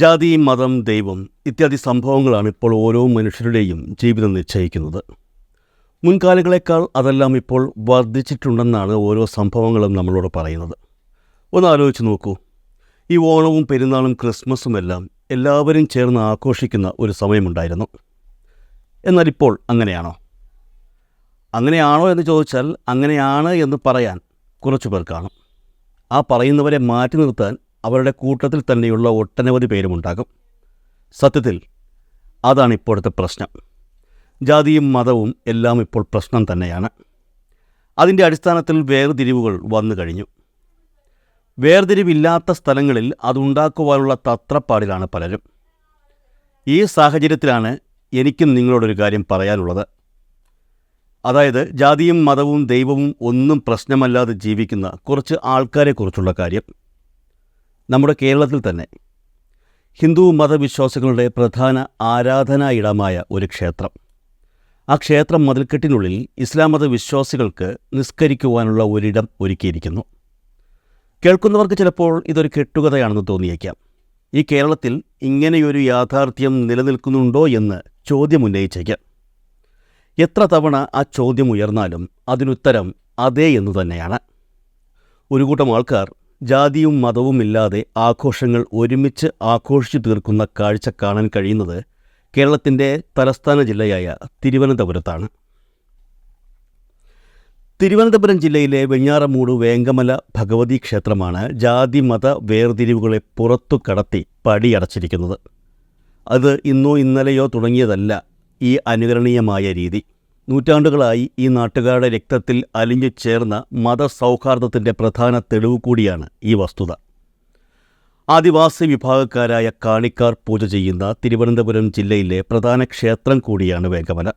ജാതി, മതം, ദൈവം ഇത്യാദി സംഭവങ്ങളാണ് ഇപ്പോൾ ഓരോ മനുഷ്യരുടെയും ജീവിതം നിശ്ചയിക്കുന്നത്. മുൻകാലങ്ങളെക്കാൾ അതെല്ലാം ഇപ്പോൾ വർദ്ധിച്ചിട്ടുണ്ടെന്നാണ് ഓരോ സംഭവങ്ങളും നമ്മളോട് പറയുന്നത്. ഒന്ന് ആലോചിച്ച് നോക്കൂ. ഈ ഓണവും പെരുന്നാളും ക്രിസ്മസുമെല്ലാം എല്ലാവരും ചേർന്ന് ആഘോഷിക്കുന്ന ഒരു സമയമുണ്ടായിരുന്നു. എന്നാൽ ഇപ്പോൾ അങ്ങനെയാണോ? അങ്ങനെയാണോ എന്ന് ചോദിച്ചാൽ അങ്ങനെയാണ് എന്ന് പറയാൻ കുറച്ചു പേർ കാണും. ആ പറയുന്നവരെ മാറ്റി നിർത്താൻ അവരുടെ കൂട്ടത്തിൽ തന്നെയുള്ള ഒട്ടനവധി പേരുമുണ്ടാകും. സത്യത്തിൽ അതാണ് ഇപ്പോഴത്തെ പ്രശ്നം. ജാതിയും മതവും എല്ലാം ഇപ്പോൾ പ്രശ്നം തന്നെയാണ്. അതിൻ്റെ അടിസ്ഥാനത്തിൽ വേർതിരിവുകൾ വന്നു കഴിഞ്ഞു. വേർതിരിവില്ലാത്ത സ്ഥലങ്ങളിൽ അതുണ്ടാക്കുവാനുള്ള തത്രപ്പാടിലാണ് പലരും. ഈ സാഹചര്യത്തിലാണ് എനിക്കും നിങ്ങളോടൊരു കാര്യം പറയാനുള്ളത്. അതായത് ജാതിയും മതവും ദൈവവും ഒന്നും പ്രശ്നമല്ലാതെ ജീവിക്കുന്ന കുറച്ച് ആൾക്കാരെക്കുറിച്ചുള്ള കാര്യം. നമ്മുടെ കേരളത്തിൽ തന്നെ ഹിന്ദു മതവിശ്വാസികളുടെ പ്രധാന ആരാധനാ ഇടമായ ഒരു ക്ഷേത്രം. ആ ക്ഷേത്രം മതിൽക്കെട്ടിനുള്ളിൽ ഇസ്ലാം മതവിശ്വാസികൾക്ക് നിസ്കരിക്കുവാനുള്ള ഒരിടം ഒരുക്കിയിരിക്കുന്നു. കേൾക്കുന്നവർക്ക് ചിലപ്പോൾ ഇതൊരു കെട്ടുകഥയാണെന്ന് തോന്നിയേക്കാം. ഈ കേരളത്തിൽ ഇങ്ങനെയൊരു യാഥാർത്ഥ്യം നിലനിൽക്കുന്നുണ്ടോ എന്ന് ചോദ്യമുന്നയിച്ചേക്കാം. എത്ര തവണ ആ ചോദ്യം ഉയർന്നാലും അതിനുത്തരം അതേ എന്ന് തന്നെയാണ്. ഒരു കൂട്ടം ആൾക്കാർ ജാതിയും മതവും ഇല്ലാതെ ആഘോഷങ്ങൾ ഒരുമിച്ച് ആഘോഷിച്ചു തീർക്കുന്ന കാഴ്ച കാണാൻ കഴിയുന്നത് കേരളത്തിൻ്റെ തലസ്ഥാന ജില്ലയായ തിരുവനന്തപുരത്താണ്. തിരുവനന്തപുരം ജില്ലയിലെ വെഞ്ഞാറമൂട് വേങ്കമല ഭഗവതി ക്ഷേത്രമാണ് ജാതി മത വേർതിരിവുകളെ പുറത്തു കടത്തി പടിയടച്ചിരിക്കുന്നത്. അത് ഇന്നോ ഇന്നലെയോ തുടങ്ങിയതല്ല ഈ അനുകരണീയമായ രീതി. നൂറ്റാണ്ടുകളായി ഈ നാട്ടുകാരുടെ രക്തത്തിൽ അലിഞ്ഞു ചേർന്ന മതസൗഹാർദ്ദത്തിൻ്റെ പ്രധാന തെളിവ് കൂടിയാണ് ഈ വസ്തുത. ആദിവാസി വിഭാഗക്കാരായ കാണിക്കാർ പൂജ ചെയ്യുന്ന തിരുവനന്തപുരം ജില്ലയിലെ പ്രധാന ക്ഷേത്രം കൂടിയാണ് വേങ്കമല.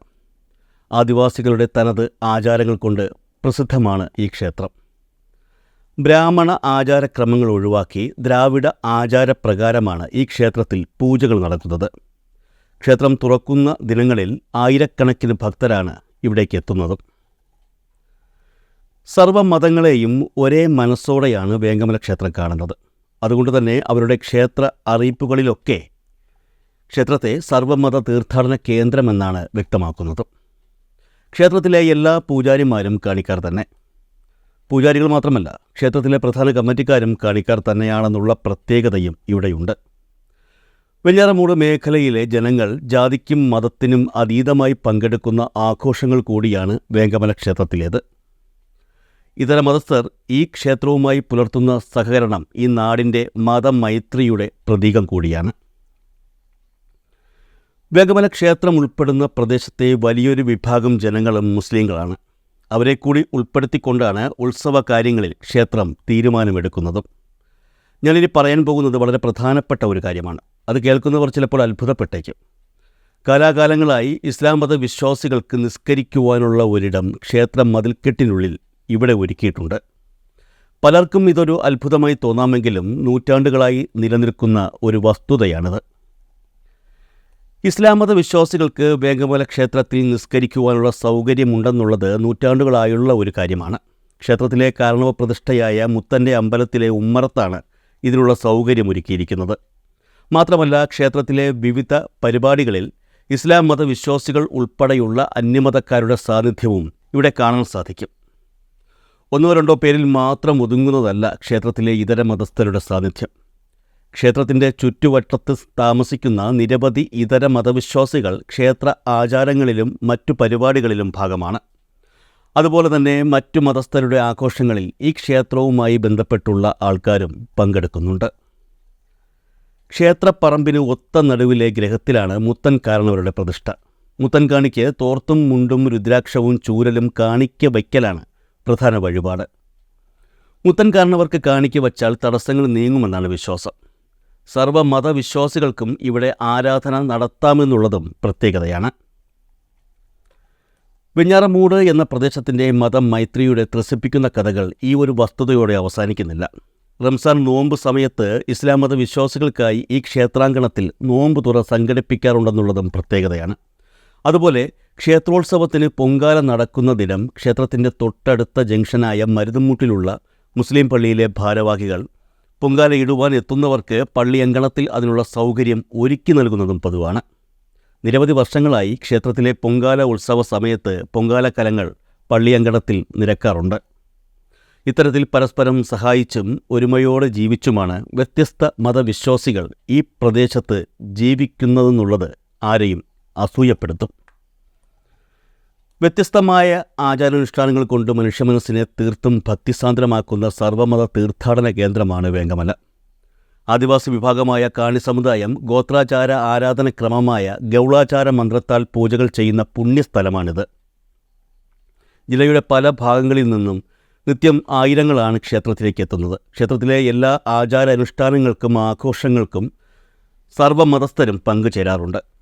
ആദിവാസികളുടെ തനത് ആചാരങ്ങൾ കൊണ്ട് പ്രസിദ്ധമാണ് ഈ ക്ഷേത്രം. ബ്രാഹ്മണ ആചാരക്രമങ്ങൾ ഒഴിവാക്കി ദ്രാവിഡ ആചാരപ്രകാരമാണ് ഈ ക്ഷേത്രത്തിൽ പൂജകൾ നടക്കുന്നത്. ക്ഷേത്രം തുറക്കുന്ന ദിനങ്ങളിൽ ആയിരക്കണക്കിന് ഭക്തരാണ് ഇവിടേക്ക് എത്തുന്നത്. സർവ്വമതങ്ങളെയും ഒരേ മനസ്സോടെയാണ് വേങ്കമല ക്ഷേത്രം കാണുന്നത്. അതുകൊണ്ട് തന്നെ അവരുടെ ക്ഷേത്ര അറിയിപ്പുകളിലൊക്കെ ക്ഷേത്രത്തെ സർവ്വമത തീർത്ഥാടന കേന്ദ്രമെന്നാണ് വ്യക്തമാക്കുന്നത്. ക്ഷേത്രത്തിലെ എല്ലാ പൂജാരിമാരും കാണിക്കാർ തന്നെ. പൂജാരികൾ മാത്രമല്ല, ക്ഷേത്രത്തിലെ പ്രധാന കമ്മിറ്റിക്കാരും കാണിക്കാർ തന്നെയാണെന്നുള്ള പ്രത്യേകതയും ഇവിടെയുണ്ട്. വെഞ്ഞാറമൂട് മേഖലയിലെ ജനങ്ങൾ ജാതിക്കും മതത്തിനും അതീതമായി പങ്കെടുക്കുന്ന ആഘോഷങ്ങൾ കൂടിയാണ് വേങ്കമല ക്ഷേത്രത്തിലേത്. ഇതര മതസ്ഥർ ഈ ക്ഷേത്രവുമായി പുലർത്തുന്ന സഹകരണം ഈ നാടിൻ്റെ മതമൈത്രിയുടെ പ്രതീകം കൂടിയാണ്. വേങ്കമല ക്ഷേത്രം ഉൾപ്പെടുന്ന പ്രദേശത്തെ വലിയൊരു വിഭാഗം ജനങ്ങളും മുസ്ലിങ്ങളാണ്. അവരെ കൂടി ഉൾപ്പെടുത്തിക്കൊണ്ടാണ് ഉത്സവ കാര്യങ്ങളിൽ ക്ഷേത്രം തീരുമാനമെടുക്കുന്നതും. ഞാനിനി പറയാൻ പോകുന്നത് വളരെ പ്രധാനപ്പെട്ട ഒരു കാര്യമാണ്. അത് കേൾക്കുന്നവർ ചിലപ്പോൾ അത്ഭുതപ്പെട്ടേക്കും. കാലാകാലങ്ങളായി ഇസ്ലാം മത വിശ്വാസികൾക്ക് നിസ്കരിക്കുവാനുള്ള ഒരിടം ക്ഷേത്ര മതിൽക്കെട്ടിനുള്ളിൽ ഇവിടെ ഒരുക്കിയിട്ടുണ്ട്. പലർക്കും ഇതൊരു അത്ഭുതമായി തോന്നാമെങ്കിലും നൂറ്റാണ്ടുകളായി നിലനിൽക്കുന്ന ഒരു വസ്തുതയാണിത്. ഇസ്ലാം മത വിശ്വാസികൾക്ക് വേങ്കമല ക്ഷേത്രത്തിൽ നിസ്കരിക്കുവാനുള്ള സൗകര്യമുണ്ടെന്നുള്ളത് നൂറ്റാണ്ടുകളായുള്ള ഒരു കാര്യമാണ്. ക്ഷേത്രത്തിലെ കാരണവപ്രതിഷ്ഠയായ മുത്തൻ്റെ അമ്പലത്തിലെ ഉമ്മറത്താണ് ഇതിനുള്ള സൗകര്യമൊരുക്കിയിരിക്കുന്നത്. മാത്രമല്ല, ക്ഷേത്രത്തിലെ വിവിധ പരിപാടികളിൽ ഇസ്ലാം മതവിശ്വാസികൾ ഉൾപ്പെടെയുള്ള അന്യമതക്കാരുടെ സാന്നിധ്യവും ഇവിടെ കാണാൻ സാധിക്കും. ഒന്നോ രണ്ടോ പേരിൽ മാത്രം ഒതുങ്ങുന്നതല്ല ക്ഷേത്രത്തിലെ ഇതര മതസ്ഥരുടെ സാന്നിധ്യം. ക്ഷേത്രത്തിൻ്റെ ചുറ്റുവട്ടത്ത് താമസിക്കുന്ന നിരവധി ഇതര മതവിശ്വാസികൾ ക്ഷേത്ര ആചാരങ്ങളിലും മറ്റു പരിപാടികളിലും ഭാഗമാണ്. അതുപോലെ തന്നെ മറ്റു മതസ്ഥരുടെ ആഘോഷങ്ങളിൽ ഈ ക്ഷേത്രവുമായി ബന്ധപ്പെട്ടുള്ള ആൾക്കാരും പങ്കെടുക്കുന്നുണ്ട്. ക്ഷേത്രപ്പറമ്പിന് ഒത്ത നടുവിലെ ഗ്രഹത്തിലാണ് മുത്തൻ കാരണവരുടെ പ്രതിഷ്ഠ. മുത്തൻ കാണിക്ക് തോർത്തും മുണ്ടും രുദ്രാക്ഷവും ചൂരലും കാണിക്ക വയ്ക്കലാണ് പ്രധാന വഴിപാട്. മുത്തൻ കാരണവർക്ക് കാണിക്ക വച്ചാൽ തടസ്സങ്ങൾ നീങ്ങുമെന്നാണ് വിശ്വാസം. സർവ്വമതവിശ്വാസികൾക്കും ഇവിടെ ആരാധന നടത്താമെന്നുള്ളതും പ്രത്യേകതയാണ്. വെഞ്ഞാറമൂട് എന്ന പ്രദേശത്തിൻ്റെ മതമൈത്രിയുടെ ത്രസിപ്പിക്കുന്ന കഥകൾ ഈ ഒരു വസ്തുതയോടെ അവസാനിക്കുന്നില്ല. റംസാൻ നോമ്പ് സമയത്ത് ഇസ്ലാം മതവിശ്വാസികൾക്കായി ഈ ക്ഷേത്രാങ്കണത്തിൽ നോമ്പ് തുറ സംഘടിപ്പിക്കാറുണ്ടെന്നുള്ളതും പ്രത്യേകതയാണ്. അതുപോലെ ക്ഷേത്രോത്സവത്തിന് പൊങ്കാല നടക്കുന്ന ദിനം ക്ഷേത്രത്തിൻ്റെ തൊട്ടടുത്ത ജംഗ്ഷനായ മരുതമ്മൂട്ടിലുള്ള മുസ്ലിം പള്ളിയിലെ ഭാരവാഹികൾ പൊങ്കാലയിടുവാൻ എത്തുന്നവർക്ക് പള്ളിയങ്കണത്തിൽ അതിനുള്ള സൗകര്യം ഒരുക്കി നൽകുന്നതും പതിവാണ്. നിരവധി വർഷങ്ങളായി ക്ഷേത്രത്തിലെ പൊങ്കാല ഉത്സവ സമയത്ത് പൊങ്കാല കലങ്ങൾ പള്ളിയങ്കണത്തിൽ നിരക്കാറുണ്ട്. ഇത്തരത്തിൽ പരസ്പരം സഹായിച്ചും ഒരുമയോടെ ജീവിച്ചുമാണ് വ്യത്യസ്ത മതവിശ്വാസികൾ ഈ പ്രദേശത്ത് ജീവിക്കുന്നതെന്നുള്ളത് ആരെയും അസൂയപ്പെടുത്തും. വ്യത്യസ്തമായ ആചാരാനുഷ്ഠാനങ്ങൾ കൊണ്ട് മനുഷ്യമനസ്സിനെ തീർത്തും ഭക്തിസാന്ദ്രമാക്കുന്ന സർവ്വമത തീർത്ഥാടന കേന്ദ്രമാണ് വേങ്കമല. ആദിവാസി വിഭാഗമായ കാണി സമുദായം ഗോത്രാചാര ആരാധനക്രമമായ ഗൗളാചാര മന്ത്രത്താൽ പൂജകൾ ചെയ്യുന്ന പുണ്യസ്ഥലമാണിത്. ജില്ലയുടെ പല ഭാഗങ്ങളിൽ നിന്നും നിത്യം ആയിരങ്ങളാണ് ക്ഷേത്രത്തിലേക്ക് എത്തുന്നത്. ക്ഷേത്രത്തിലെ എല്ലാ ആചാരാനുഷ്ഠാനങ്ങൾക്കും ആഘോഷങ്ങൾക്കും സർവ്വമതസ്ഥരും പങ്കുചേരാറുണ്ട്.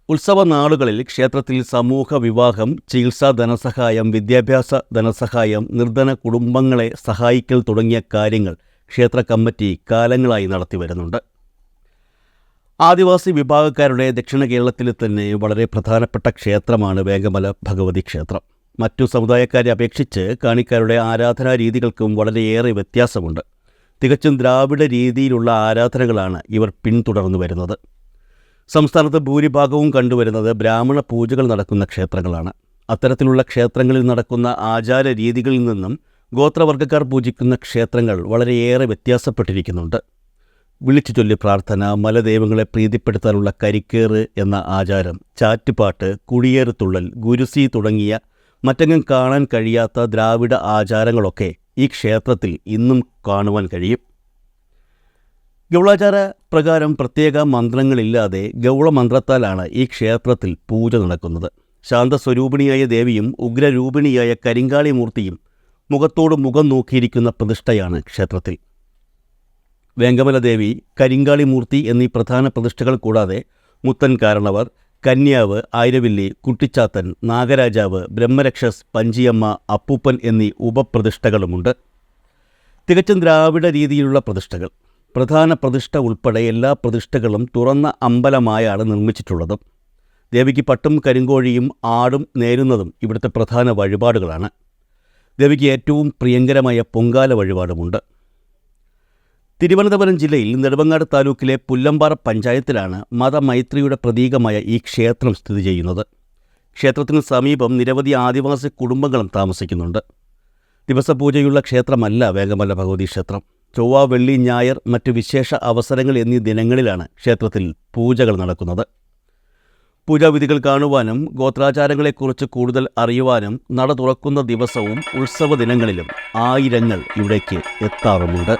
ഉത്സവ നാളുകളിൽ ക്ഷേത്രത്തിൽ സമൂഹ വിവാഹം, ചികിത്സാ ധനസഹായം, വിദ്യാഭ്യാസ ധനസഹായം, നിർധന കുടുംബങ്ങളെ സഹായിക്കൽ തുടങ്ങിയ കാര്യങ്ങൾ ക്ഷേത്ര കമ്മിറ്റി കാലങ്ങളായി നടത്തി വരുന്നുണ്ട്. ആദിവാസി വിഭാഗക്കാരുടെ ദക്ഷിണ കേരളത്തിലെ തന്നെ വളരെ പ്രധാനപ്പെട്ട ക്ഷേത്രമാണ് വേങ്കമല ഭഗവതി ക്ഷേത്രം. മറ്റു സമുദായക്കാരെ അപേക്ഷിച്ച് കാണിക്കാരുടെ ആരാധനാ രീതികൾക്കും വളരെയേറെ വ്യത്യാസമുണ്ട്. തികച്ചും ദ്രാവിഡ രീതിയിലുള്ള ആരാധനകളാണ് ഇവർ പിന്തുടർന്നു വരുന്നത്. സംസ്ഥാനത്ത് ഭൂരിഭാഗവും കണ്ടുവരുന്നത് ബ്രാഹ്മണ പൂജകൾ നടക്കുന്ന ക്ഷേത്രങ്ങളാണ്. അത്തരത്തിലുള്ള ക്ഷേത്രങ്ങളിൽ നടക്കുന്ന ആചാര രീതികളിൽ നിന്നും ഗോത്രവർഗ്ഗക്കാർ പൂജിക്കുന്ന ക്ഷേത്രങ്ങൾ വളരെയേറെ വ്യത്യാസപ്പെട്ടിരിക്കുന്നുണ്ട്. വിളിച്ചു ചൊല്ലി പ്രാർത്ഥന, മലദൈവങ്ങളെ പ്രീതിപ്പെടുത്താനുള്ള കരിക്കേറ് എന്ന ആചാരം, ചാറ്റുപാട്ട്, കുടിയേറുതുള്ളൽ, ഗുരുസി തുടങ്ങിയ മറ്റെങ്ങും കാണാൻ കഴിയാത്ത ദ്രാവിഡ ആചാരങ്ങളൊക്കെ ഈ ക്ഷേത്രത്തിൽ ഇന്നും കാണുവാൻ കഴിയും. ഗൗളാചാര പ്രകാരം പ്രത്യേക മന്ത്രങ്ങളില്ലാതെ ഗൗളമന്ത്രത്താലാണ് ഈ ക്ഷേത്രത്തിൽ പൂജ നടക്കുന്നത്. ശാന്തസ്വരൂപിണിയായ ദേവിയും ഉഗ്രരൂപിണിയായ കരിങ്കാളി മൂർത്തിയും മുഖത്തോട് മുഖം നോക്കിയിരിക്കുന്ന പ്രതിഷ്ഠയാണ് ക്ഷേത്രത്തിൽ. വേങ്കമല ദേവി, കരിങ്കാളി മൂർത്തി എന്നീ പ്രധാന പ്രതിഷ്ഠകൾ കൂടാതെ മുത്തൻ കാരണവർ, കന്യാവ്, ആയിരവില്ലി, കുട്ടിച്ചാത്തൻ, നാഗരാജാവ്, ബ്രഹ്മരക്ഷസ്, പഞ്ചിയമ്മ, അപ്പൂപ്പൻ എന്നീ ഉപപ്രതിഷ്ഠകളുമുണ്ട്. തികച്ചും ദ്രാവിഡ രീതിയിലുള്ള പ്രതിഷ്ഠകൾ. പ്രധാന പ്രതിഷ്ഠ ഉൾപ്പെടെ എല്ലാ പ്രതിഷ്ഠകളും തുറന്ന അമ്പലമായാണ് നിർമ്മിച്ചിട്ടുള്ളത്. ദേവിക്ക് പട്ടും കരിങ്കോഴിയും ആടും നേരുന്നതും ഇവിടുത്തെ പ്രധാന വഴിപാടുകളാണ്. ദേവിക്ക് ഏറ്റവും പ്രിയങ്കരമായ പൊങ്കാല വഴിപാടുമുണ്ട്. തിരുവനന്തപുരം ജില്ലയിൽ നെടുമങ്ങാട് താലൂക്കിലെ പുല്ലമ്പാറ പഞ്ചായത്തിലാണ് മതമൈത്രിയുടെ പ്രതീകമായ ഈ ക്ഷേത്രം സ്ഥിതി ചെയ്യുന്നത്. ക്ഷേത്രത്തിന് സമീപം നിരവധി ആദിവാസി കുടുംബങ്ങളും താമസിക്കുന്നുണ്ട്. ദിവസപൂജയുള്ള ക്ഷേത്രമല്ല വേങ്കമല ഭഗവതി ക്ഷേത്രം. ചൊവ്വ, വെള്ളി, ഞായർ, മറ്റ് വിശേഷ അവസരങ്ങൾ എന്നീ ദിനങ്ങളിലാണ് ക്ഷേത്രത്തിൽ പൂജകൾ നടക്കുന്നത്. പൂജാവിധികൾ കാണുവാനും ഗോത്രാചാരങ്ങളെക്കുറിച്ച് കൂടുതൽ അറിയുവാനും നട തുറക്കുന്ന ദിവസവും ഉത്സവ ദിനങ്ങളിലും ആയിരങ്ങൾ ഇവിടേക്ക് എത്താറുമുണ്ട്.